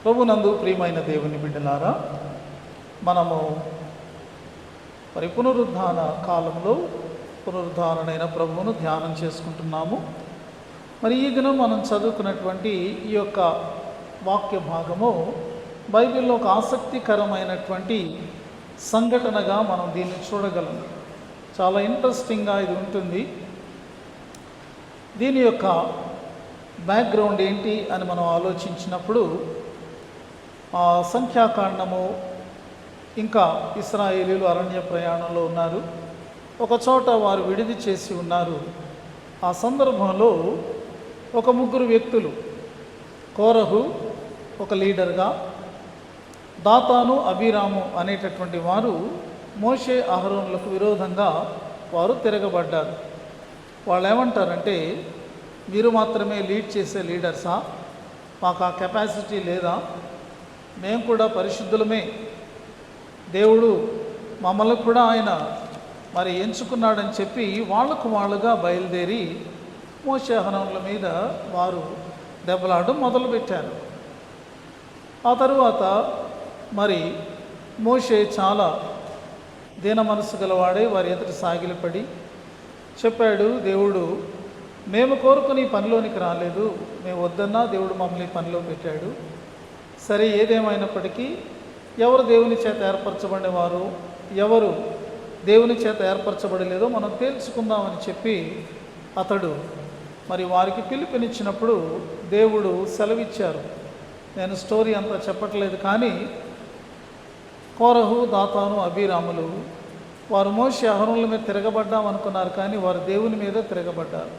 ప్రభునందు ప్రియమైన దేవుని బిడ్డలారా, మనము పునరుద్ధాన కాలంలో పునరుద్ధారణైన ప్రభువును ధ్యానం చేసుకుంటున్నాము. ఈ దినం మనం చదువుకున్నటువంటి ఈ యొక్క వాక్య భాగము బైబిల్లో ఒక ఆసక్తికరమైనటువంటి సంఘటనగా మనం దీన్ని చూడగలం. చాలా ఇంట్రెస్టింగ్గా ఇది ఉంటుంది. దీని యొక్క బ్యాక్గ్రౌండ్ ఏంటి అని మనం ఆలోచించినప్పుడు సంఖ్యాకాండము, ఇంకా ఇశ్రాయేలీలు అరణ్య ప్రయాణంలో ఉన్నారు. ఒక చోట వారు విడిది చేసి ఉన్నారు. ఆ సందర్భంలో ఒక ముగ్గురు వ్యక్తులు, కోరహు ఒక లీడర్గా, దాతాను, అబీరాము అనేటటువంటి వారు మోషే అహరోనులకు విరోధంగా వారు తిరగబడ్డారు. వాళ్ళు ఏమంటారంటే, మీరు మాత్రమే లీడ్ చేసే లీడర్సా? మాకు ఆ కెపాసిటీ లేదా? మేము కూడా పరిశుద్ధులమే, దేవుడు మమ్మల్ని కూడా ఆయన ఎంచుకున్నాడని చెప్పి వాళ్ళుగా బయలుదేరి మోషే అహరోనుల మీద వారు దెబ్బలాడడం మొదలుపెట్టారు. ఆ తరువాత మోషే చాలా దీన మనసు గలవాడే వారి ఎదుట సాగిలపడి చెప్పాడు, దేవుడు మేము కోరుకుని ఈ పనిలోనికి రాలేదు, మేము వద్దన్నా దేవుడు మమ్మల్ని పనిలో పెట్టాడు. సరే, ఏదేమైనప్పటికీ ఎవరు దేవుని చేత ఏర్పరచబడేవారు, ఎవరు దేవుని చేత ఏర్పరచబడలేదో మనం తేల్చుకుందామని చెప్పి అతడు వారికి పిలుపునిచ్చినప్పుడు దేవుడు సెలవిచ్చారు. నేను స్టోరీ అంతా చెప్పట్లేదు, కానీ కోరహు, దాతాను, అబీరాములు వారు మోషే అహరోనుల మీద తిరగబడ్డాం అనుకున్నారు, కానీ వారు దేవుని మీద తిరగబడ్డారు.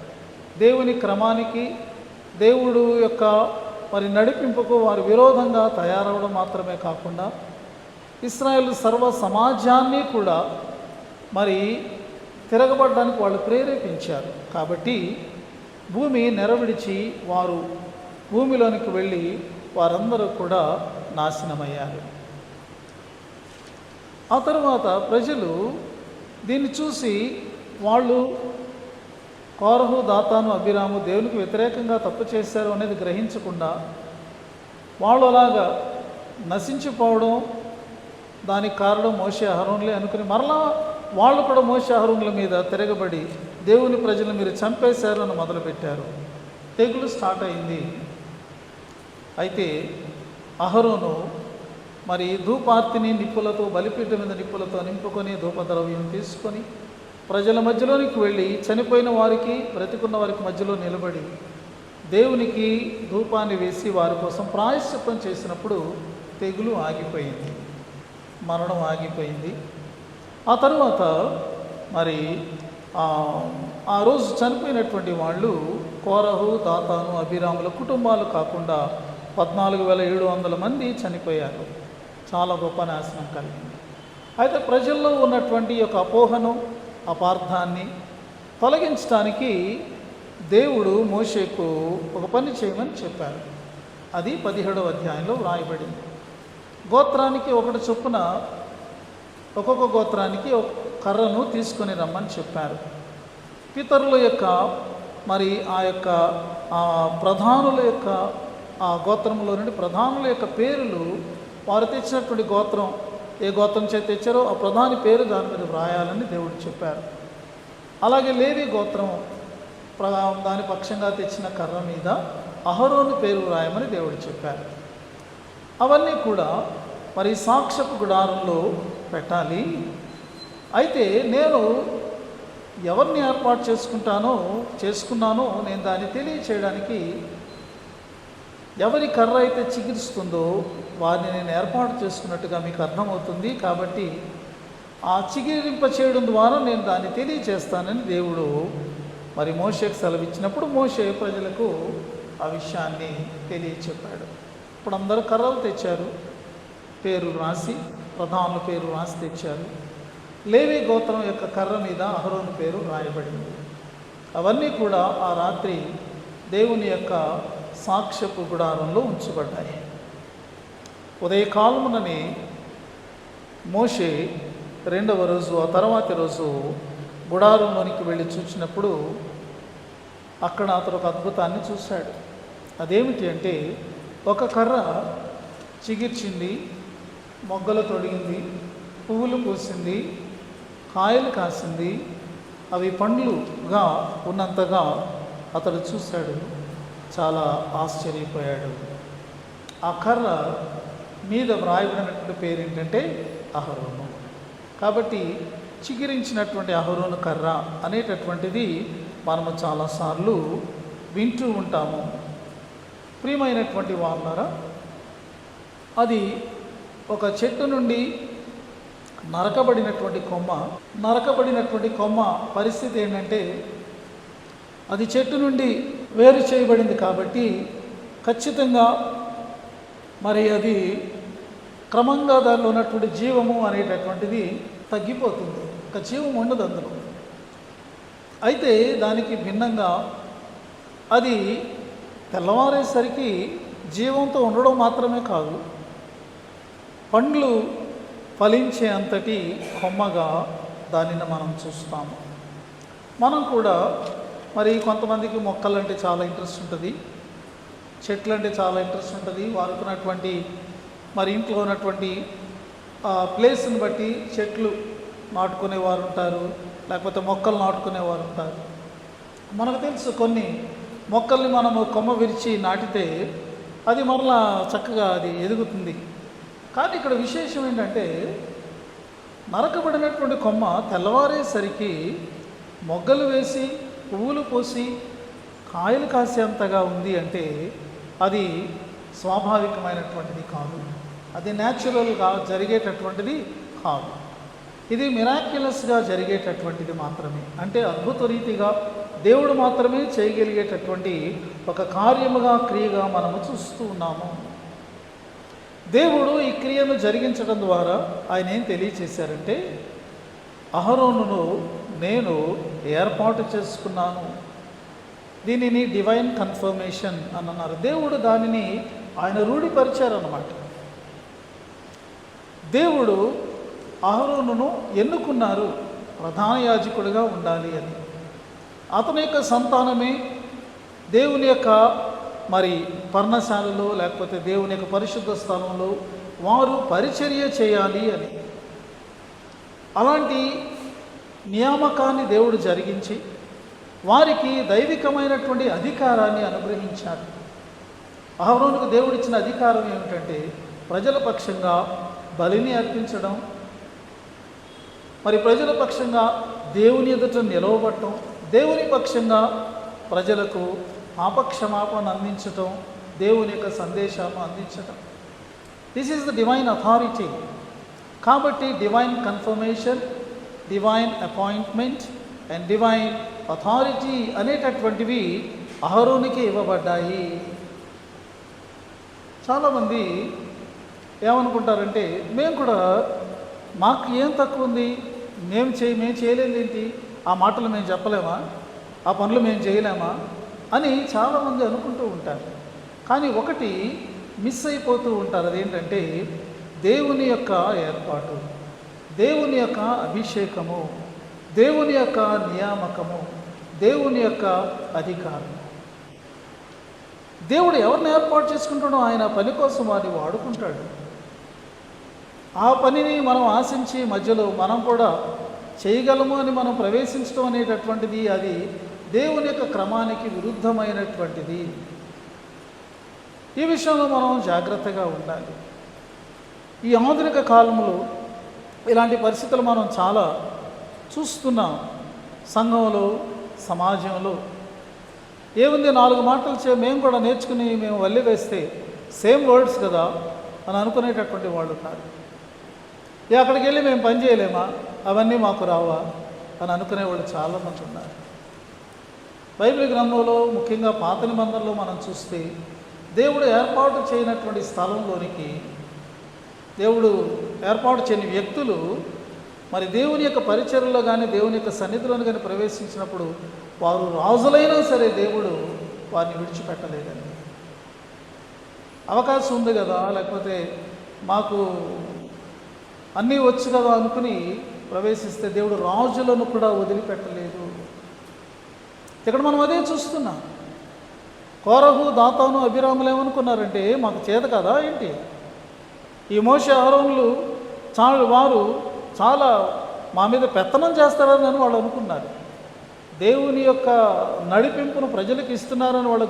దేవుని క్రమానికి, దేవుడు యొక్క నడిపింపుకు వారు విరోధంగా తయారవడం మాత్రమే కాకుండా ఇశ్రాయేలు సర్వ సమాజాన్ని కూడా తిరగబడడానికి వాళ్ళు ప్రేరేపించారు. కాబట్టి భూమి నెరవిడిచి వారు భూమిలోనికి వెళ్ళి వారందరూ కూడా నాశనమయ్యారు. ఆ తర్వాత ప్రజలు దీన్ని చూసి వాళ్ళు కోరహు, దాతాను, అబీరాము దేవునికి వ్యతిరేకంగా తప్పు చేశారు అనేది గ్రహించకుండా వాళ్ళు అలాగా నశించిపోవడం, దానికి కారణం మోషే అహరోనులే అనుకుని మరలా వాళ్ళు కూడా మోషే అహరోనుల మీద తిరగబడి దేవుని ప్రజలు మీరు చంపేశారు అని మొదలుపెట్టారు. తెగులు స్టార్ట్ అయింది. అయితే అహరోను ధూపార్తిని నిప్పులతో, బలిపీఠం మీద నిప్పులతో నింపుకొని ధూపద్రవ్యం తీసుకొని ప్రజల మధ్యలోనికి వెళ్ళి చనిపోయిన వారికి, బ్రతికున్న వారికి మధ్యలో నిలబడి దేవునికి ధూపాన్ని వేసి వారి కోసం ప్రాయశ్చిత్తం చేసినప్పుడు తెగులు ఆగిపోయింది, మరణం ఆగిపోయింది. ఆ తరువాత ఆ రోజు చనిపోయినటువంటి వాళ్ళు కోరహు, దాతాను, అబీరాముల కుటుంబాలు కాకుండా 14,700 మంది చనిపోయారు. చాలా గొప్ప నాశనం కలిగింది. అయితే ప్రజల్లో ఉన్నటువంటి యొక్క అపోహను, అపార్థాన్ని తొలగించడానికి దేవుడు మోషేకు ఒక పని చేయమని చెప్పారు. అది 17వ అధ్యాయంలో వ్రాయబడింది. గోత్రానికి ఒకటి చొప్పున ఒక్కొక్క గోత్రానికి ఒక కర్రను తీసుకొని రమ్మని చెప్పారు. పితరుల యొక్క ఆ యొక్క ప్రధానుల యొక్క ఆ గోత్రంలో నుండి ప్రధానుల యొక్క పేర్లు, వారు తెచ్చినటువంటి గోత్రం ఏ గోత్రం చేత తెచ్చారో ఆ ప్రధాని పేరు దాని మీద వ్రాయాలని దేవుడు చెప్పారు. అలాగే లేవి గోత్రం దాని పక్షంగా తెచ్చిన కర్ర మీద అహరోను పేరు వ్రాయమని దేవుడు చెప్పారు. అవన్నీ కూడా సాక్ష్యపు గుడారంలో పెట్టాలి. అయితే నేను ఎవరిని ఏర్పాటు చేసుకున్నానో నేను దాన్ని తెలియచేయడానికి ఎవరి కర్ర అయితే చిగురిస్తుందో వారిని నేను ఏర్పాటు చేసుకున్నట్టుగా మీకు అర్థమవుతుంది. కాబట్టి ఆ చిగిరింప చేయడం ద్వారా నేను దాన్ని తెలియచేస్తానని దేవుడు మోషేకు సెలవిచ్చినప్పుడు మోషే ప్రజలకు ఆ విషయాన్ని తెలియచెప్పాడు. ఇప్పుడు అందరూ కర్రలు తెచ్చారు, పేరు రాసి, ప్రధానుల పేరు రాసి తెచ్చారు. లేవి గోత్రం యొక్క కర్ర మీద అహరోను పేరు రాయబడింది. అవన్నీ కూడా ఆ రాత్రి దేవుని యొక్క సాక్ష్యపు గుడారంలో ఉంచబడ్డాయి. ఉదయకాలముననే మోషే రెండవ రోజు, ఆ తర్వాతి రోజు గుడారంలోనికి వెళ్ళి చూసినప్పుడు అక్కడ అతడు ఒక అద్భుతాన్ని చూశాడు. అదేమిటి అంటే, ఒక కర్ర చిగిర్చింది, మొగ్గలు తొడిగింది, పువ్వులు పూసింది, కాయలు కాసింది. అవి పండ్లుగా ఉన్నంతగా అతడు చూశాడు, చాలా ఆశ్చర్యపోయాడు. ఆ కర్ర మీద వ్రాయబడినటువంటి పేరు ఏంటంటే అహరోను. కాబట్టి చిగిరించినటువంటి అహరోను కర్ర అనేటటువంటిది మనము చాలాసార్లు వింటూ ఉంటాము. ప్రియమైనటువంటి వాళ్ళారా, అది ఒక చెట్టు నుండి నరకబడినటువంటి కొమ్మ పరిస్థితి ఏంటంటే, అది చెట్టు నుండి వేరు చేయబడింది కాబట్టి ఖచ్చితంగా మరి అది క్రమంగా దానిలో ఉన్నటువంటి జీవము అనేటటువంటిది తగ్గిపోతుంది, ఒక జీవం ఉండదు అందులో. అయితే దానికి భిన్నంగా అది తెల్లవారేసరికి జీవంతో ఉండడం మాత్రమే కాదు, పండ్లు ఫలించే అంతటి కొమ్మగా దానిని మనం చూస్తాము. మనం కూడా మరి కొంతమందికి మొక్కలంటే చాలా ఇంట్రెస్ట్ ఉంటుంది, చెట్లు అంటే చాలా ఇంట్రెస్ట్ ఉంటుంది. వారుకున్నటువంటి మరి ఇంట్లో ఉన్నటువంటి ప్లేస్ని బట్టి చెట్లు నాటుకునేవారు ఉంటారు, లేకపోతే మొక్కలు నాటుకునేవారు ఉంటారు. మనకు తెలుసు కొన్ని మొక్కల్ని మనము కొమ్మ విరిచి నాటితే అది మరలా చక్కగా అది ఎదుగుతుంది. కానీ ఇక్కడ విశేషం ఏంటంటే, నరకబడినటువంటి కొమ్మ తెల్లవారేసరికి మొగ్గలు వేసి పువ్వులు పోసి కాయలు కాసేంతగా ఉంది అంటే అది స్వాభావికమైనటువంటిది కాదు, అది న్యాచురల్గా జరిగేటటువంటిది కాదు. ఇది మిరాక్యులస్గా జరిగేటటువంటిది మాత్రమే, అంటే అద్భుత రీతిగా దేవుడు మాత్రమే చేయగలిగేటటువంటి ఒక కార్యముగా, క్రియగా మనము చూస్తూ ఉన్నాము. దేవుడు ఈ క్రియను జరిగించడం ద్వారా ఆయన ఏం తెలియచేశారంటే, అహరోనును నేను ఏర్పాటు చేసుకున్నాను. దీనిని డివైన్ కన్ఫర్మేషన్ అని అన్నారు. దేవుడు దానిని ఆయన రూఢిపరిచారన్నమాట. దేవుడు అహరోనును ఎన్నుకున్నారు ప్రధాన యాజకుడిగా ఉండాలి అని. అతని యొక్క సంతానమే దేవుని యొక్క మరి పర్ణశాలలో లేకపోతే దేవుని యొక్క పరిశుద్ధ స్థలంలో వారు పరిచర్య చేయాలి అని. అలాంటి నియామకాన్ని దేవుడు జరిగించి వారికి దైవికమైనటువంటి అధికారాన్ని అనుగ్రహించారు. అహరోనుకు దేవుడు ఇచ్చిన అధికారం ఏమిటంటే, ప్రజల పక్షంగా బలిని అర్పించడం, మరి ప్రజల పక్షంగా దేవుని ఎదుట నిలవబడటం, దేవుని పక్షంగా ప్రజలకు పాపక్షమాపణ అందించటం, దేవుని యొక్క సందేశాలను అందించటం. This is the divine authority. కాబట్టి divine confirmation, divine appointment and divine authority అనేటటువంటివి అహరోనుకి ఇవ్వబడ్డాయి. చాలామంది ఏమనుకుంటారంటే, మేము కూడా మాకు ఏం తక్కువ ఉంది, మేము చేయలేదు ఏంటి, ఆ మాటలు మేము చెప్పలేమా, ఆ పనులు మేము చేయలేమా అని చాలామంది అనుకుంటూ ఉంటారు. కానీ ఒకటి మిస్ అయిపోతూ ఉంటారు, అదేంటంటే దేవుని యొక్క ఏర్పాటు, దేవుని యొక్క అభిషేకము, దేవుని యొక్క నియామకము, దేవుని యొక్క అధికారం. దేవుడు ఎవరిని ఏర్పాటు చేసుకుంటాడో ఆయన పని కోసం వారిని వాడుకుంటాడు. ఆ పనిని మనం ఆశించి మధ్యలో మనం కూడా చేయగలము అని మనం ప్రవేశించడం అనేటటువంటిది అది దేవుని యొక్క క్రమానికి విరుద్ధమైనటువంటిది. ఈ విషయంలో మనం జాగ్రత్తగా ఉండాలి. ఈ ఆధునిక కాలంలో ఇలాంటి పరిస్థితులు మనం చాలా చూస్తున్నాం. సంఘంలో, సమాజంలో ఏముంది, 4 మాటలు మేము కూడా నేర్చుకుని మేము వల్లి వేస్తే సేమ్ వర్డ్స్ కదా అని అనుకునేటటువంటి వాళ్ళు కాదు. అక్కడికి వెళ్ళి మేము పని చేయలేమా, అవన్నీ మాకు రావా అని అనుకునేవాళ్ళు చాలామంది ఉన్నారు. బైబిల్ గ్రంథంలో ముఖ్యంగా పాత నిబంధనలో మనం చూస్తే దేవుడు ఏర్పాటు చేయనటువంటి స్థలంలోనికి దేవుడు ఏర్పాటు చేయని వ్యక్తులు మరి దేవుని యొక్క పరిచర్యలో కానీ దేవుని యొక్క సన్నిధిలోని కానీ ప్రవేశించినప్పుడు వారు రాజులైనా సరే దేవుడు వారిని విడిచిపెట్టలేదండి. అవకాశం ఉంది కదా, లేకపోతే మాకు అన్నీ వచ్చు కదా అనుకుని ప్రవేశిస్తే దేవుడు రాజులను కూడా వదిలిపెట్టలేదు. ఇక్కడ మనం అదే చూస్తున్నాం. కోరహు, దాతాను, అభిరాములు ఏమనుకున్నారంటే మాకు చేత కదా ఏంటి, ఈ మోషే అహరోనులు వారు చాలా మా మీద పెత్తనం చేస్తారని వాళ్ళు అనుకున్నారు. దేవుని యొక్క నడిపింపును ప్రజలకు ఇస్తున్నారని వాళ్ళు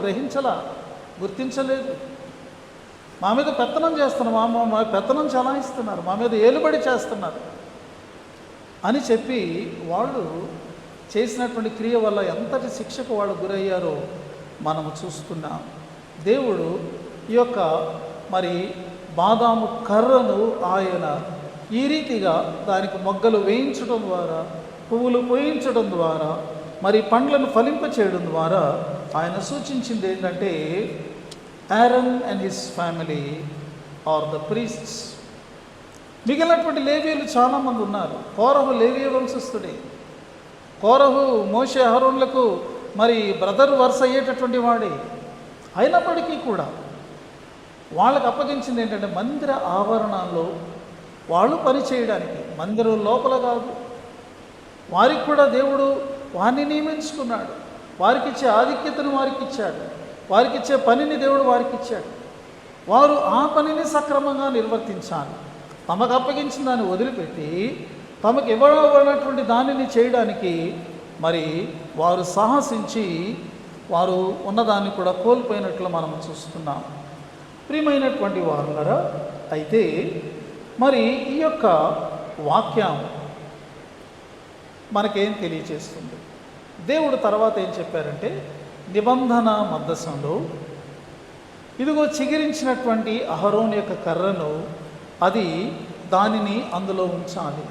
గుర్తించలేదు. మా మీద పెత్తనం చేస్తున్నారు, మా పెత్తనం చలాయిస్తున్నారు, మా మీద ఏలుబడి చేస్తున్నారు అని చెప్పి వాళ్ళు చేసినటువంటి క్రియ వల్ల ఎంతటి శిక్షకు వాళ్ళు గురయ్యారో మనము చూస్తున్నాం. దేవుడు ఈ యొక్క బాదాము కర్రను ఆయన ఈ రీతిగా దానికి మొగ్గలు వేయించడం ద్వారా, పువ్వులు పోయించడం ద్వారా, పండ్లను ఫలింపచేయడం ద్వారా ఆయన సూచించింది ఏంటంటే Aaron and his family are the priests. మిగిలినటువంటి లేవీయులు చాలామంది ఉన్నారు. కోరహు లేవీయ వంశస్థుడే. కోరహు మోషే అహరోనులకు బ్రదర్ వరుస అయ్యేటటువంటి వాడే. అయినప్పటికీ కూడా వాళ్ళకు అప్పగించింది ఏంటంటే మందిర ఆవరణాల్లో వాళ్ళు పని చేయడానికి, మందిరం లోపల కాదు. వారికి కూడా దేవుడు వారిని నియమించుకున్నాడు. వారికి ఇచ్చే ఆధిక్యతను వారికి ఇచ్చాడు. వారికి ఇచ్చే పనిని దేవుడు వారికి ఇచ్చాడు. వారు ఆ పనిని సక్రమంగా నిర్వర్తించాలి. తమకు అప్పగించిన దాన్ని వదిలిపెట్టి తమకు ఇవ్వబడినటువంటి దానిని చేయడానికి వారు సాహసించి వారు ఉన్నదాన్ని కూడా కోల్పోయినట్లు మనం చూస్తున్నాం. ప్రియమైనటువంటి వారులారా, అయితే ఈ యొక్క వాక్యం మనకేం తెలియచేస్తుంది? దేవుడు తర్వాత ఏం చెప్పారంటే నిబంధన మందసంలో ఇదిగో చిగిరించినటువంటి అహరోను యొక్క కర్రను దానిని అందులో ఉంచాలి.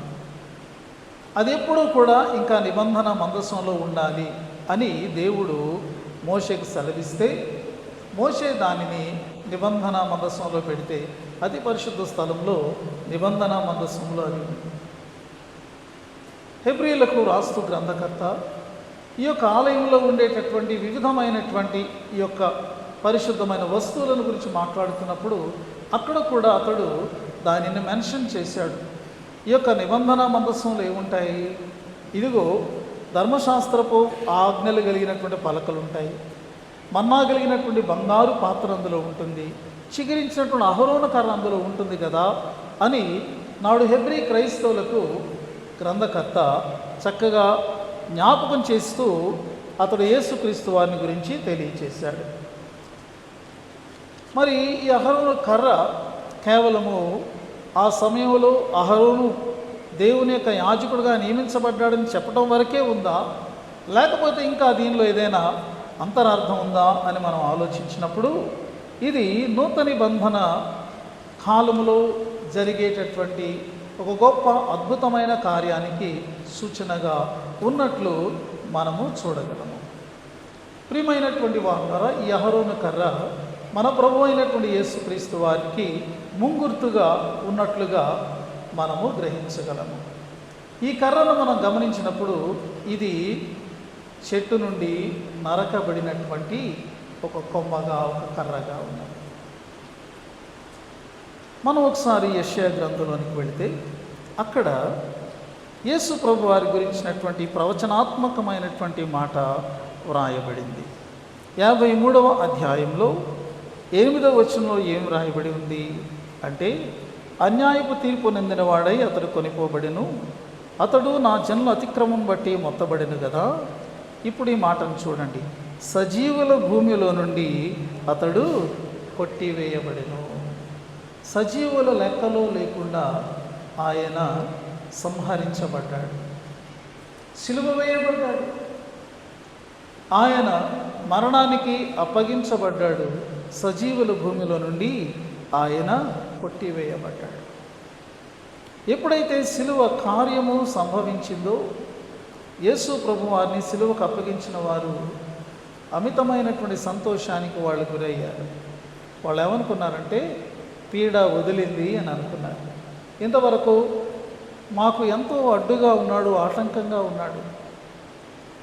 అది ఎప్పుడూ కూడా ఇంకా నిబంధన మందసంలో ఉండాలి అని దేవుడు మోషేకు సెలవిస్తే మోషే దానిని నిబంధన మందసంలో పెడితే అతి పరిశుద్ధ స్థలంలో నిబంధన మందసంలో అది. హెబ్రీయులకు రాస్తూ గ్రంథకర్త ఈ యొక్క ఆలయంలో ఉండేటటువంటి వివిధమైనటువంటి ఈ యొక్క పరిశుద్ధమైన వస్తువులను గురించి మాట్లాడుతున్నప్పుడు అక్కడ కూడా అతడు దానిని మెన్షన్ చేశాడు. ఈ యొక్క నిబంధన మందసంలో ఏముంటాయి? ఇదిగో ధర్మశాస్త్రపు ఆజ్ఞలు కలిగినటువంటి పలకలు ఉంటాయి, మన్నా కలిగినటువంటి బంగారు పాత్ర అందులో ఉంటుంది, చిగిరించినటువంటి అహరోను కర్ర అందులో ఉంటుంది కదా అని నాడు హెబ్రీ క్రైస్తవులకు గ్రంథకర్త చక్కగా జ్ఞాపకం చేస్తూ అతడు యేసుక్రీస్తు వారిని గురించి తెలియచేశాడు. ఈ అహరోను కర్ర కేవలము ఆ సమయంలో అహరోను దేవుని యొక్క యాజకుడుగా నియమించబడ్డాడని చెప్పడం వరకే ఉందా, లేకపోతే ఇంకా దీనిలో ఏదైనా అంతరార్థం ఉందా అని మనం ఆలోచించినప్పుడు ఇది నూతన నిబంధన కాలములో జరిగేటటువంటి ఒక గొప్ప అద్భుతమైన కార్యానికి సూచనగా ఉన్నట్లు మనము చూడగలము. ప్రియమైనటువంటి వారులారా, ఈ అహరోను కర్ర మన ప్రభు అయినటువంటి యేసుక్రీస్తు వారికి ముంగుర్తుగా ఉన్నట్లుగా మనము గ్రహించగలము. ఈ కర్రను మనం గమనించినప్పుడు ఇది చెట్టు నుండి నరకబడినటువంటి ఒక కొమ్మగా, ఒక కర్రగా ఉన్నది. మనం ఒకసారి యెషయా గ్రంథంలోనికి వెళితే అక్కడ యేసు ప్రభు వారి గురించినటువంటి ప్రవచనాత్మకమైనటువంటి మాట వ్రాయబడింది. 53వ అధ్యాయంలో 8వ వచనంలో ఏం వ్రాయబడి ఉంది అంటే, అన్యాయపు తీర్పు నిందినవాడై అతడు కొనిపోబడెను, అతడు నా జనుల అతిక్రమం బట్టి మొత్తబడెను కదా. ఇప్పుడు ఈ మాటను చూడండి, సజీవుల భూమిలో నుండి అతడు కొట్టివేయబడెను. సజీవుల లెక్కలో లేకుండా ఆయన సంహరించబడ్డాడు, సిలువ వేయబడ్డాడు, ఆయన మరణానికి అప్పగించబడ్డాడు. సజీవుల భూమిలో నుండి ఆయన కొట్టివేయబడ్డాడు. ఎప్పుడైతే సిలువ కార్యము సంభవించిందో యేసు ప్రభు వారిని సిలువకు అప్పగించిన వారు అమితమైనటువంటి సంతోషానికి వాళ్ళు గురయ్యారు. వాళ్ళు ఏమనుకున్నారంటే పీడ వదిలింది అని అనుకున్నారు. ఇంతవరకు మాకు ఎంతో అడ్డుగా ఉన్నాడు, ఆటంకంగా ఉన్నాడు,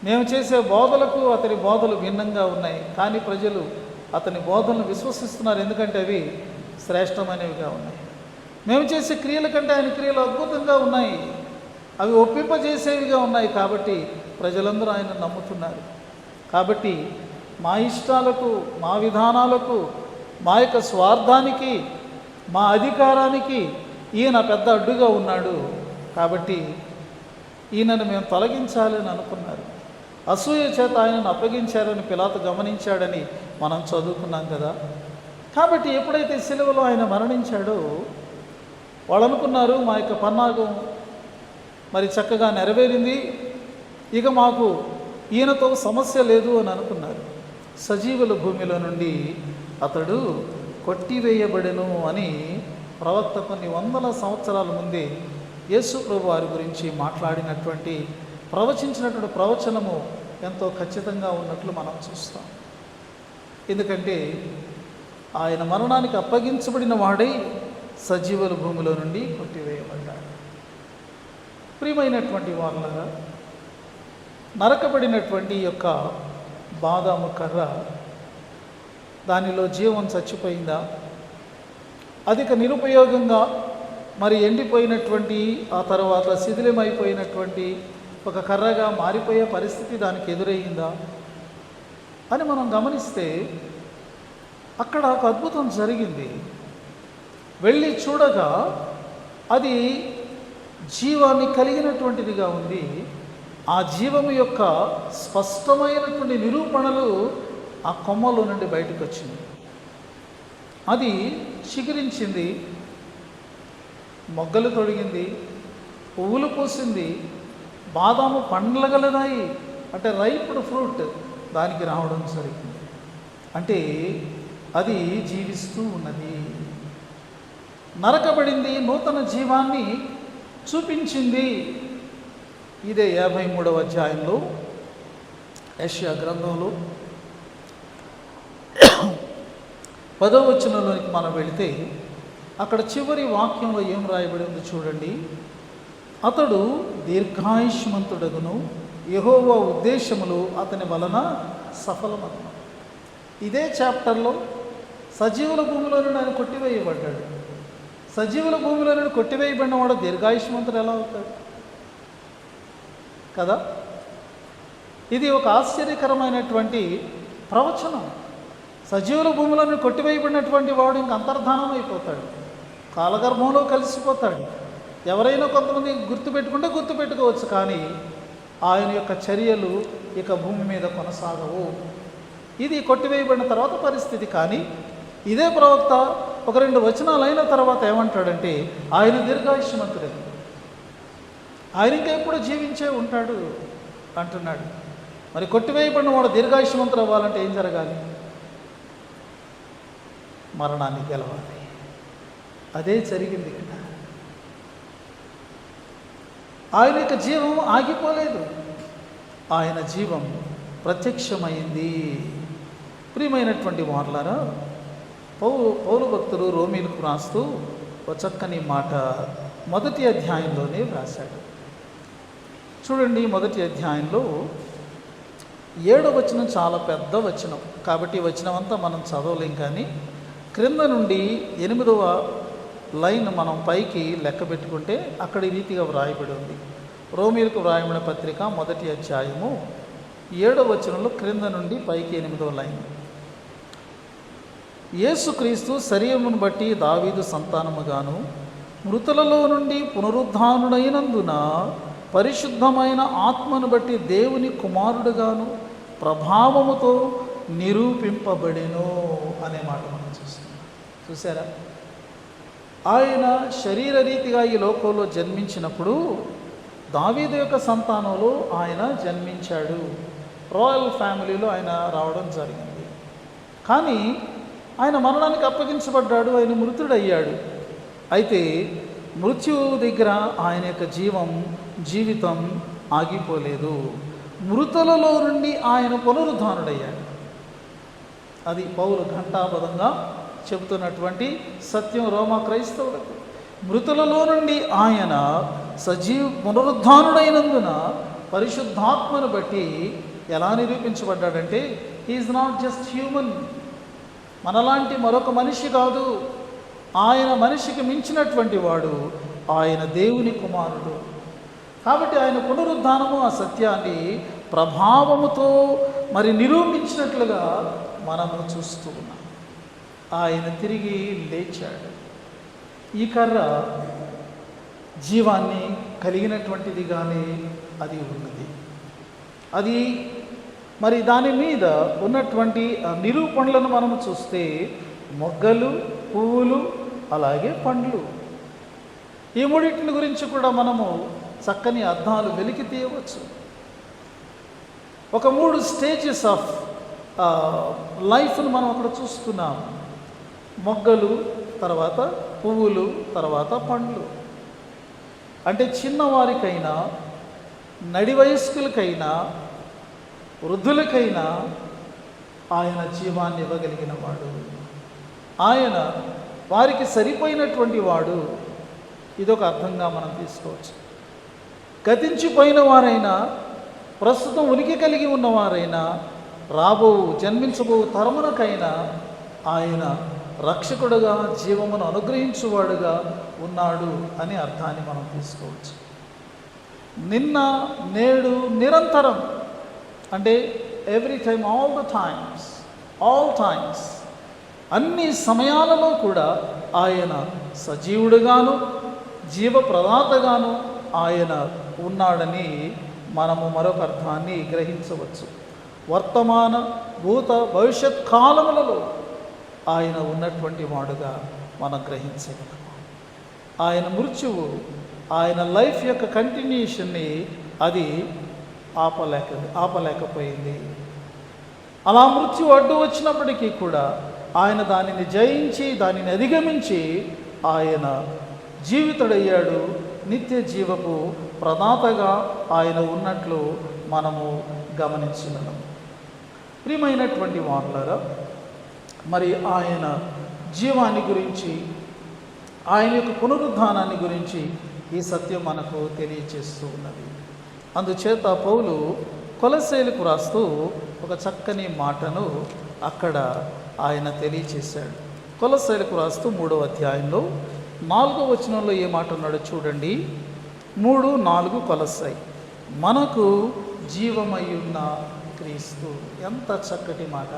మేము చేసే బోధలకు అతని బోధలు భిన్నంగా ఉన్నాయి, కానీ ప్రజలు అతని బోధనలు విశ్వసిస్తున్నారు, ఎందుకంటే అవి శ్రేష్టమైనవిగా ఉన్నాయి. మేము చేసే క్రియల కంటే ఆయన క్రియలు అద్భుతంగా ఉన్నాయి, అవి ఒప్పింపజేసేవిగా ఉన్నాయి, కాబట్టి ప్రజలందరూ ఆయన నమ్ముతున్నారు. కాబట్టి మా ఇష్టాలకు, మా విధానాలకు, మా యొక్క స్వార్థానికి మా అధికారానికి ఈయన పెద్ద అడ్డుగా ఉన్నాడు, కాబట్టి ఈయనను మేము తొలగించాలని అనుకున్నారు. అసూయ చేత ఆయనను అప్పగించారని పిలాతు గమనించాడని మనం చదువుకున్నాం కదా. కాబట్టి ఎప్పుడైతే సిలువలో ఆయన మరణించాడో వాళ్ళు అనుకున్నారు, మా యొక్క పన్నాగం మరి చక్కగా నెరవేరింది, ఇక మాకు ఈయనతో సమస్య లేదు అని అనుకున్నారు. సజీవుల భూమిలో నుండి అతడు కొట్టివేయబడెను అని ప్రవక్త కొన్ని వందల సంవత్సరాల ముందే యేసు ప్రభు వారి గురించి మాట్లాడినటువంటి ప్రవచించినటువంటి ప్రవచనము ఎంతో ఖచ్చితంగా ఉన్నట్లు మనం చూస్తాం. ఎందుకంటే ఆయన మరణానికి అప్పగించబడిన వాడై సజీవుల భూమిలో నుండి కొట్టివేయబడ్డాడు. ప్రియమైనటువంటి వాళ్ళగా, నరకబడినటువంటి యొక్క బాదాము కర్ర, దానిలో జీవం చచ్చిపోయిందా? అధిక నిరుపయోగంగా మరి ఎండిపోయినటువంటి, ఆ తర్వాత శిథిలమైపోయినటువంటి ఒక కర్రగా మారిపోయే పరిస్థితి దానికి ఎదురయ్యిందా అని మనం గమనిస్తే అక్కడ ఒక అద్భుతం జరిగింది. వెళ్ళి చూడగా అది జీవాన్ని కలిగినటువంటిదిగా ఉంది. ఆ జీవము యొక్క స్పష్టమైనటువంటి నిరూపణలు ఆ కొమ్మలో నుండి బయటకు వచ్చింది. అది చిగురించింది, మొగ్గలు తొడిగింది, పువ్వులు పూసింది, బాదాము పండ్లగలదాయి, అంటే రైప్డ్ ఫ్రూట్ దానికి రావడం జరిగింది. అంటే అది జీవిస్తూ ఉన్నది, నరకబడింది, నూతన జీవాన్ని చూపించింది. ఇదే 53వ అధ్యాయంలో యెషయా గ్రంథంలో 10వ వచనంలోనికి మనం వెళితే అక్కడ చివరి వాక్యంలో ఏం రాయబడి ఉంది చూడండి. అతడు దీర్ఘాయుష్మంతుడగును, యెహోవా ఉద్దేశములు అతని వలన సఫలమగును. ఇదే చాప్టర్లో సజీవుల భూమిలో నుండి ఆయన కొట్టివేయబడ్డాడు. సజీవుల భూమిలో నుండి కొట్టివేయబడిన వాడు దీర్ఘాయుష్మంతుడు ఎలా అవుతాడు కదా. ఇది ఒక ఆశ్చర్యకరమైనటువంటి ప్రవచనం. సజీవుల భూమిలో నుండి కొట్టివేయబడినటువంటి వాడు ఇంక అంతర్ధానం అయిపోతాడు, కాలగర్భంలో కలిసిపోతాడు. ఎవరైనా కొంతమంది గుర్తుపెట్టుకుంటే గుర్తుపెట్టుకోవచ్చు, కానీ ఆయన యొక్క చర్యలు ఇక భూమి మీద కొనసాగవు. ఇది కొట్టివేయబడిన తర్వాత పరిస్థితి. కానీ ఇదే ప్రవక్త ఒక 2 వచనాలు అయిన తర్వాత ఏమంటాడంటే ఆయన దీర్ఘాయుష్మంతుడే, ఆయన ఇంకా ఎప్పుడు జీవించే ఉంటాడు అంటున్నాడు. మరి కొట్టివేయబడిన వాడు దీర్ఘాయుష్మంతుడు అవ్వాలంటే ఏం జరగాలి? మరణాన్ని గెలవాలి. అదే జరిగింది ఇక్కడ. ఆయన యొక్క జీవం ఆగిపోలేదు, ఆయన జీవం ప్రత్యక్షమైంది. ప్రియమైనటువంటి వారలారా, పౌలు భక్తుడు రోమీలకు రాస్తూ ఒక చక్కని మాట 1వ అధ్యాయంలోనే వ్రాశాడు. చూడండి, 1వ అధ్యాయంలో 7వ వచనం చాలా పెద్ద వచనం, కాబట్టి ఈ వచనం అంతా మనం చదవలేం. కానీ క్రింద నుండి 8వ లైన్ మనం పైకి లెక్క పెట్టుకుంటే అక్కడ ఈ రీతిగా వ్రాయబడి ఉంది. రోమీలకు వ్రాయబడిన పత్రిక 1వ అధ్యాయము 7వ వచనంలో క్రింద నుండి పైకి 8వ లైన్. యేసుక్రీస్తు శరీరమును బట్టి దావీదు సంతానముగాను, మృతులలో నుండి పునరుద్ధానుడైనందున పరిశుద్ధమైన ఆత్మను బట్టి దేవుని కుమారుడుగాను ప్రభావముతో నిరూపింపబడెను అనే మాట మనం చూసారా. ఆయన శరీర రీతిగా ఈ లోకంలో జన్మించినప్పుడు దావీదు యొక్క సంతానంలో ఆయన జన్మించాడు. రాయల్ ఫ్యామిలీలో ఆయన రావడం జరిగింది. కానీ ఆయన మరణానికి అప్పగించబడ్డాడు, ఆయన మృతుడయ్యాడు. అయితే మృత్యువు దగ్గర ఆయన యొక్క జీవితం ఆగిపోలేదు. మృతులలో నుండి ఆయన పునరుద్ధానుడయ్యాడు. అది పౌలు ఘంటాపదంగా చెబుతున్నటువంటి సత్యం రోమా క్రైస్తవులకు. మృతులలో నుండి ఆయన పునరుద్ధానుడైనందున పరిశుద్ధాత్మను బట్టి ఎలా నిరూపించబడ్డాడంటే హీఈస్ నాట్ జస్ట్ హ్యూమన్, మనలాంటి మరొక మనిషి కాదు, ఆయన మనిషికి మించినటువంటి వాడు, ఆయన దేవుని కుమారుడు. కాబట్టి ఆయన పునరుద్ధానము ఆ సత్యాన్ని ప్రభావముతో మరి నిరూపించినట్లుగా మనము చూస్తూ ఉన్నాం. ఆయన తిరిగి లేచాడు. ఈ కర్ర జీవాన్ని కలిగినటువంటిదిగానే అది ఉన్నది. అది మరి దాని మీద ఉన్నటువంటి నిరూపణలను మనము చూస్తే మొగ్గలు, పువ్వులు, అలాగే పండ్లు, ఈ మూడింటిని గురించి కూడా మనము చక్కని అర్థాలు వెలికి తీయవచ్చు. ఒక 3 స్టేజెస్ ఆఫ్ లైఫ్ను మనం అక్కడ చూస్తున్నాం. మొగ్గలు, తర్వాత పువ్వులు, తర్వాత పండ్లు. అంటే చిన్నవారికైనా, నడి వయస్కులకైనా, వృద్ధులకైనా ఆయన జీవాన్ని ఇవ్వగలిగిన వాడు. ఆయన వారికి సరిపోయినటువంటి వాడు. ఇదొక అర్థంగా మనం తీసుకోవచ్చు. గతించిపోయిన వారైనా, ప్రస్తుతం ఉనికి కలిగి ఉన్నవారైనా, జన్మించబో తరమునకైనా ఆయన రక్షకుడుగా, జీవమును అనుగ్రహించువాడుగా ఉన్నాడు అని అర్థాన్ని మనం తీసుకోవచ్చు. నిన్న, నేడు, నిరంతరం, అంటే ఎవ్రీ టైమ్, ఆల్ టైమ్స్, అన్ని సమయాలలో కూడా ఆయన సజీవుడుగాను, జీవ ప్రదాతగాను ఆయన ఉన్నాడని మనము మరొక అర్థాన్ని గ్రహించవచ్చు. వర్తమాన, భూత, భవిష్యత్ కాలములలో ఆయన ఉన్నటువంటి వాడుగా మనం గ్రహించగలము. ఆయన ఆయన లైఫ్ యొక్క కంటిన్యూషన్ని అది ఆపలేకపోయింది. అలా మృత్యు అడ్డు వచ్చినప్పటికీ కూడా ఆయన దానిని జయించి, దానిని అధిగమించి ఆయన జీవితుడయ్యాడు. నిత్య జీవపు ప్రదాతగా ఆయన ఉన్నట్లు మనము గమనించగలం. ప్రియమైనటువంటి వారులారా, మరి ఆయన జీవాన్ని గురించి, ఆయన యొక్క పునరుద్ధానాన్ని గురించి ఈ సత్యం మనకు తెలియచేస్తూ ఉన్నది. అందుచేత పౌలు కొలస్సీలకు రాస్తూ ఒక చక్కని మాటను అక్కడ ఆయన తెలియచేశాడు. కొలస్సీలకు రాస్తూ 3వ అధ్యాయంలో 4వ వచనంలో ఏ మాట ఉన్నాడో చూడండి. 3:4 కొలస్సీ, మనకు జీవమయ్యున్న క్రీస్తు. ఎంత చక్కటి మాట!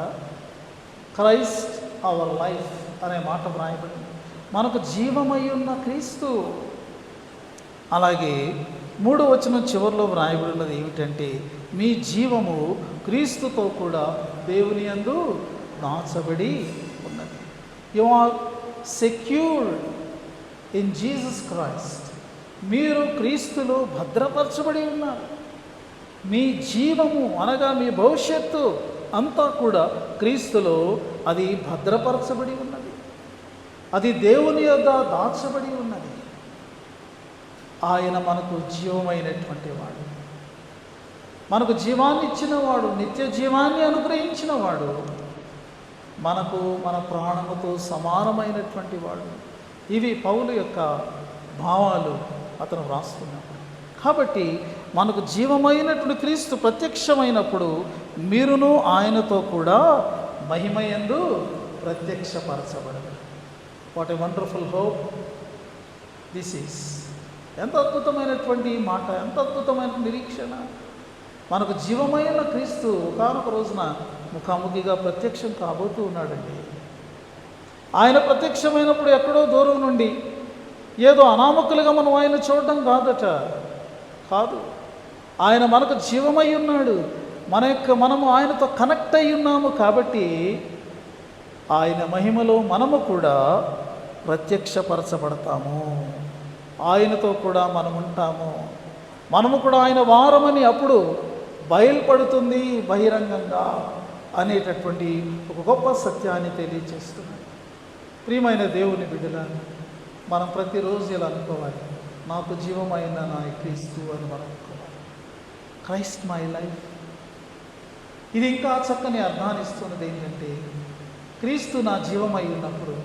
క్రైస్ట్ అవర్ లైఫ్ అనే మాట వ్రాయబడింది. మనకు జీవమయ్యున్న క్రీస్తు. అలాగే 3వ వచనం చివరిలో వ్రాయబడినది ఏమిటంటే, మీ జీవము క్రీస్తుతో కూడా దేవుని యందు దాచబడి ఉన్నది. You are secured in Jesus Christ. మీరు క్రీస్తులో భద్రపరచబడి ఉన్నారు. మీ జీవము అనగా మీ భవిష్యత్తు అంతా కూడా క్రీస్తులో అది భద్రపరచబడి ఉన్నది. అది దేవుని యొద్ద దాచబడి ఉన్నది. ఆయన మనకు జీవమైనటువంటి వాడు, మనకు జీవాన్ని ఇచ్చినవాడు, నిత్య జీవాన్ని అనుగ్రహించిన వాడు, మనకు మన ప్రాణముతో సమానమైనటువంటి వాడు. ఇవి పౌలు యొక్క భావాలు అతను వ్రాస్తున్నాడు. కాబట్టి మనకు జీవమైనటువంటి క్రీస్తు ప్రత్యక్షమైనప్పుడు మీరును ఆయనతో కూడా మహిమయందు ప్రత్యక్షపరచబడదు. What a wonderful hope this is. ఎంత అద్భుతమైనటువంటి మాట, ఎంత అద్భుతమైన నిరీక్షణ! మనకు జీవమైన క్రీస్తు ఒకానొక రోజున ముఖాముఖిగా ప్రత్యక్షం కాబోతూ ఉన్నాడండి. ఆయన ప్రత్యక్షమైనప్పుడు ఎక్కడో దూరం నుండి ఏదో అనామకులుగా మనం ఆయన చూడడం కాదు. ఆయన మనకు జీవమై ఉన్నాడు. మనము ఆయనతో కనెక్ట్ అయి ఉన్నాము. కాబట్టి ఆయన మహిమలో మనము కూడా ప్రత్యక్షపరచబడతాము. ఆయనతో కూడా మనం ఉంటాము. మనము కూడా ఆయన వారమని అప్పుడు బయలుపడుతుంది బహిరంగంగా అనేటటువంటి ఒక గొప్ప సత్యాన్ని తెలియచేస్తున్నాడు. ప్రియమైన దేవుని బిడ్డలారా, మనం ప్రతిరోజు ఇలా అనుకోవాలి, నాకు జీవమైన నా క్రీస్తు అని మనం అనుకోవాలి. Christ my life. ఇది ఇంకా చక్కని అర్థాన్ని ఇస్తున్నది ఏంటంటే, క్రీస్తు నా జీవమై ఉన్నప్పుడు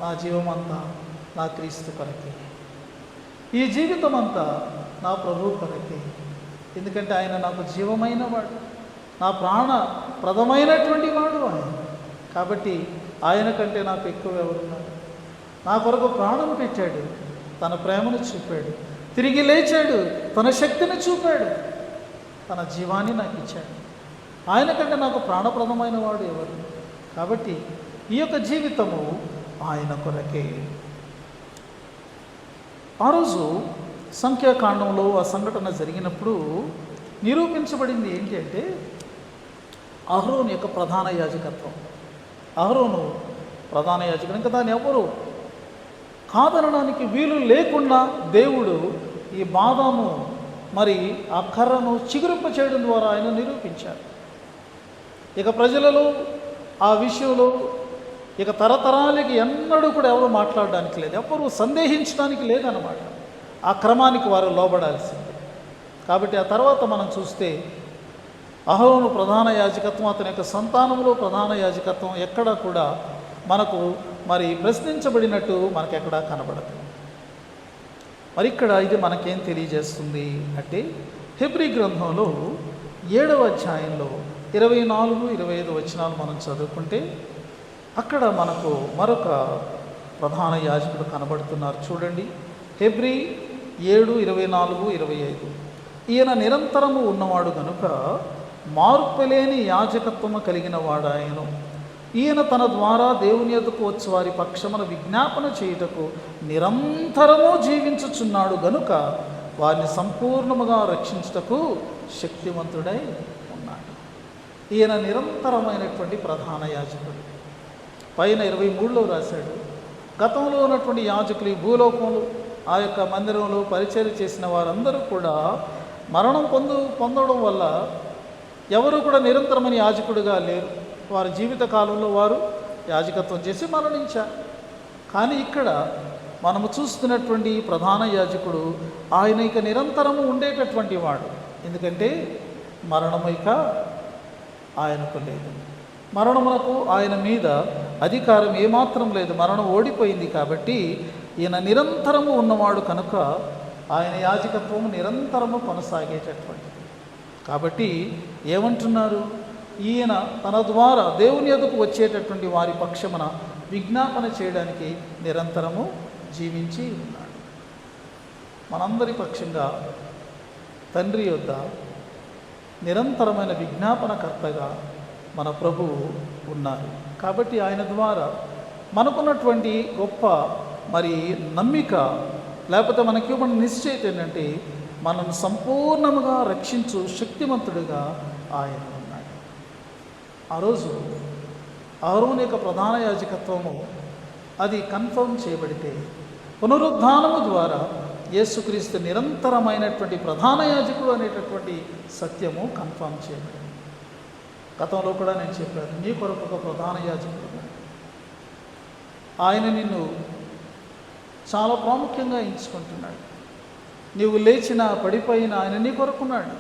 నా జీవమంతా నా క్రీస్తు కొరకే, ఈ జీవితం అంతా నా ప్రభువు కొరకే. ఎందుకంటే ఆయన నాకు జీవమైన వాడు, నా ప్రాణ ప్రదమైనటువంటి వాడు ఆయన. కాబట్టి ఆయన కంటే నాకు ఎక్కువ ఎవరున్నారు? నా కొరకు ప్రాణం పెట్టాడు, తన ప్రేమను చూపాడు, తిరిగి లేచాడు, తన శక్తిని చూపాడు, తన జీవాన్ని నాకు ఇచ్చాడు. ఆయన కంటే నాకు ప్రాణప్రదమైన వాడు ఎవరు? కాబట్టి ఈ యొక్క జీవితము ఆయన కొరకే. ఆ రోజు సంఖ్యాకాండంలో ఆ సంఘటన జరిగినప్పుడు నిరూపించబడింది ఏంటి అంటే అహరోను యొక్క ప్రధాన యాజకత్వం. అహరోను ప్రధాన యాజకుడు, ఇంకా దాన్ని ఎవరు కాదనడానికి వీలు లేకుండా దేవుడు ఈ బాదాము మరి ఆ కర్రను చిగురింప చేయడం ద్వారా ఆయన నిరూపించారు. ఇక ప్రజలలో ఆ విషయంలో ఇక తరతరాలకి ఎన్నడూ కూడా ఎవరు మాట్లాడడానికి లేదు, ఎవరు సందేహించడానికి లేదన్నమాట. ఆ క్రమానికి వారు లోబడాల్సిందే. కాబట్టి ఆ తర్వాత మనం చూస్తే అహరోను ప్రధాన యాజకత్వం, అతని యొక్క సంతానంలో ప్రధాన యాజకత్వం ఎక్కడా కూడా మనకు మరి ప్రశ్నించబడినట్టు మనకెక్కడా కనబడదు. మరి ఇక్కడ ఇది మనకేం తెలియజేస్తుంది అంటే హెబ్రీ గ్రంథంలో 7వ అధ్యాయంలో 24, 25 వచనాలు మనం చదువుకుంటే అక్కడ మనకు మరొక ప్రధాన యాజకుడు కనబడుతున్నారు. చూడండి, హెబ్రీ 7, 24, 25. ఈయన నిరంతరము ఉన్నవాడు గనుక మార్పులేని యాజకత్వము కలిగిన వాడాయను. ఈయన తన ద్వారా దేవుని యొద్దకు వచ్చి వారి పక్షమున విజ్ఞాపన చేయుటకు నిరంతరము జీవించుచున్నాడు గనుక వారిని సంపూర్ణముగా రక్షించుటకు శక్తివంతుడై ఉన్నాడు. ఈయన నిరంతరమైనటువంటి ప్రధాన యాజకుడు. పైన 23లో రాశాడు, గతంలో ఉన్నటువంటి యాజకులు ఈ భూలోకంలో ఆ యొక్క మందిరంలో పరిచర్య చేసిన వారందరూ కూడా మరణం పొందడం వల్ల ఎవరు కూడా నిరంతరమైన యాజకుడిగా లేరు. వారి జీవిత కాలంలో వారు యాజకత్వం చేసి మరణించారు. కానీ ఇక్కడ మనము చూస్తున్నటువంటి ప్రధాన యాజకుడు ఆయన ఇక నిరంతరము ఉండేటటువంటి వాడు. ఎందుకంటే మరణము ఇక ఆయనకు లేదు, మరణమునకు ఆయన మీద అధికారం ఏమాత్రం లేదు, మరణం ఓడిపోయింది. కాబట్టి ఈయన నిరంతరము ఉన్నవాడు కనుక ఆయన యాజకత్వము నిరంతరము కొనసాగేటటువంటిది. కాబట్టి ఏమంటున్నారు, ఈయన తన ద్వారా దేవుని యొద్దకు వచ్చేటటువంటి వారి పక్షమున విజ్ఞాపన చేయడానికి నిరంతరము జీవించి ఉన్నాడు. మనందరి పక్షంగా తండ్రి యొద్ద నిరంతరమైన విజ్ఞాపనకర్తగా మన ప్రభువు ఉన్నారు. కాబట్టి ఆయన ద్వారా మనకున్నటువంటి గొప్ప మరి నమ్మిక, లేకపోతే మనకి మన నిశ్చయిత ఏంటంటే మనను సంపూర్ణముగా రక్షించు శక్తివంతుడిగా ఆయన ఉన్నాడు. ఆ రోజు అహరోను యొక్క ప్రధాన యాజకత్వము అది కన్ఫర్మ్ చేయబడితే పునరుద్ధానము ద్వారా యేసుక్రీస్తు నిరంతరమైనటువంటి ప్రధాన యాజకుడు అనేటటువంటి సత్యము కన్ఫర్మ్ చేయబడింది. గతంలో కూడా నేను చెప్పాను, నీ కొరకు ఒక ప్రధాన యాజకుడు ఆయన నిన్ను చాలా ప్రాముఖ్యంగా ఎంచుకుంటున్నాడు. నీవు లేచిన పడిపోయిన ఆయన నీ కొరకున్నాడు.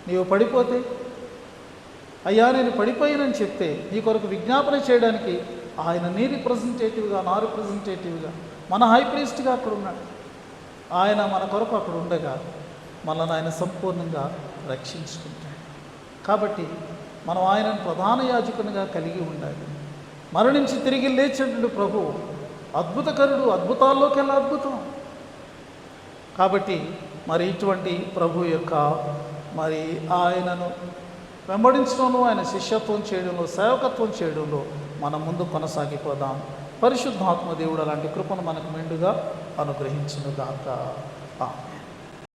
నీవు పడిపోతే అయ్యా నేను పడిపోయానని చెప్తే నీ కొరకు విజ్ఞాపన చేయడానికి ఆయన నీ రిప్రజెంటేటివ్గా, నా రిప్రజెంటేటివ్గా, మన హై ప్రీస్ట్గా అక్కడ ఉన్నాడు. ఆయన మన కొరకు అక్కడ ఉండగా మనల్ని ఆయన సంపూర్ణంగా రక్షించుకుంటాడు. కాబట్టి మనం ఆయనను ప్రధాన యాజకునిగా కలిగి ఉండాలి. మరణించి తిరిగి లేచేటువంటి ప్రభు అద్భుతకరుడు, అద్భుతాల్లోకెల్లా అద్భుతం. కాబట్టి మరి ఇటువంటి ప్రభు యొక్క మరి ఆయనను వెంబడించడంలో, ఆయన శిష్యత్వం చేయడంలో, సేవకత్వం చేయడంలో మనం ముందు కొనసాగిపోదాం. పరిశుద్ధాత్మ దేవుడు అలాంటి కృపను మనకు మెండుగా అనుగ్రహించునుగాక.